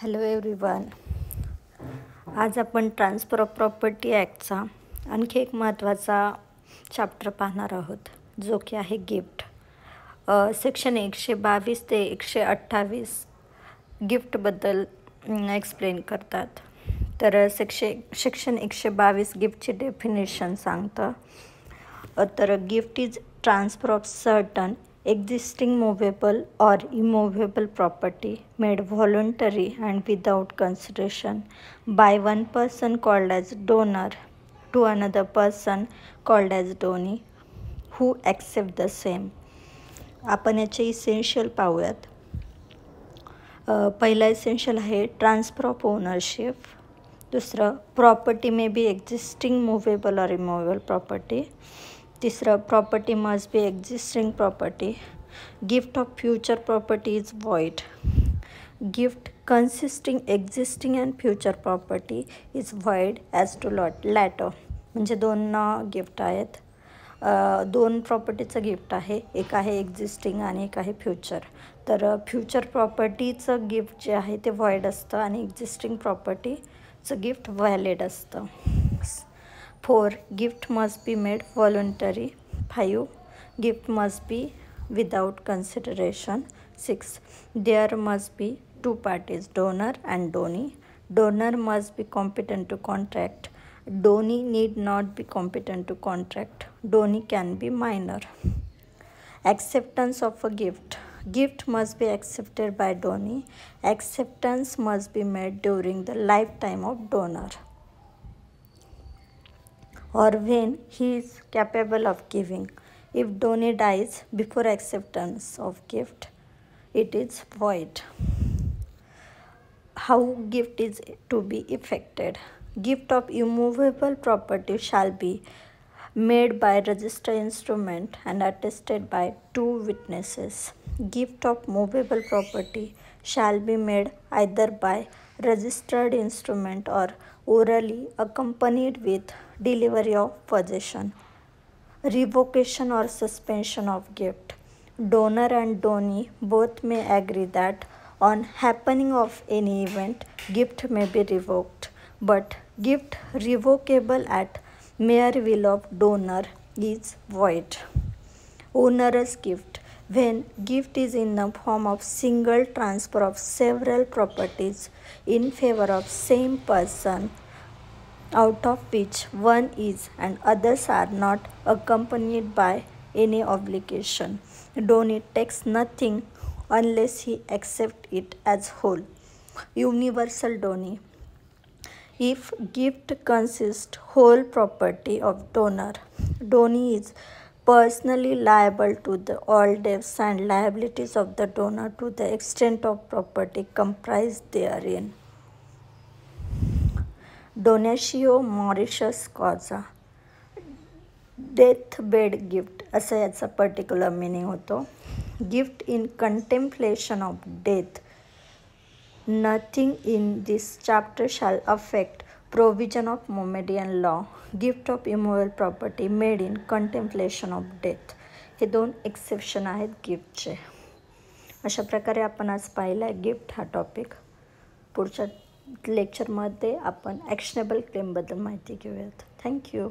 Hello everyone. आज आपण transfer of property ॲक्टचा आणखी एक महत्त्वाचा चॅप्टर पाहणार आहोत, जो की आहे गिफ्ट. सेक्शन 122 ते 128 गिफ्टबद्दल एक्सप्लेन करतात. तर सेक्शन 122 गिफ्टची डेफिनेशन सांगतं. तर gift is transfer of certain existing movable or immovable property made voluntary and without consideration by one person called as donor to another person called as donee who accept the same. आपण याचे essential पाहूयात. पहिला essential आहे transfer of ownership. दुसरं property may be existing movable और immovable property. तिसरं property must be existing property. Gift of future property is void. Gift consisting existing and future property is void as to latter. म्हणजे दोन gift आहेत, दोन प्रॉपर्टीचं gift आहे. एक आहे existing आणि एक आहे फ्युचर. तर फ्युचर प्रॉपर्टीचं गिफ्ट जे आहे ते वॉइड असतं आणि एक्झिस्टिंग प्रॉपर्टीचं गिफ्ट व्हॅलिड असतं. 4. Gift must be made voluntary. 5. Gift must be without consideration. 6. There must be two parties, donor and donee. Donor must be competent to contract. Donee need not be competent to contract. Donee can be minor. Acceptance of a gift. Gift must be accepted by donee. Acceptance must be made during the lifetime of donor, or when he is capable of giving. If donee dies before acceptance of gift, it is void. How gift is to be effected? Gift of immovable property shall be made by registered instrument and attested by 2 witnesses. Gift of movable property shall be made either by registered instrument or orally accompanied with delivery of possession. Revocation or suspension of gift. Donor and donee both may agree that on happening of any event, gift may be revoked, but gift revocable at mere will of donor is void. Onerous gift. When gift is in the form of single transfer of several properties in favor of same person, out of which one is and others are not accompanied by any obligation. Donee takes nothing unless he accepts it as whole. Universal donee. If gift consists whole property of donor, donee is personally liable to all debts and liabilities of the donor to the extent of property comprised therein. Donatio Mauritius Causa. Death bed gift असं याचा particular meaning होतो. Gift in contemplation of death. Nothing in this chapter shall affect provision of Mohammedan law. Gift of immovable property made in contemplation of death. हे 2 exception आहेत गिफ्टचे. अशा प्रकारे आपण आज पाहिला आहे गिफ्ट हा टॉपिक. पुढच्या लेक्चरमध्ये आपण ॲक्शनेबल क्लेमबद्दल माहिती घेऊयात. थँक्यू.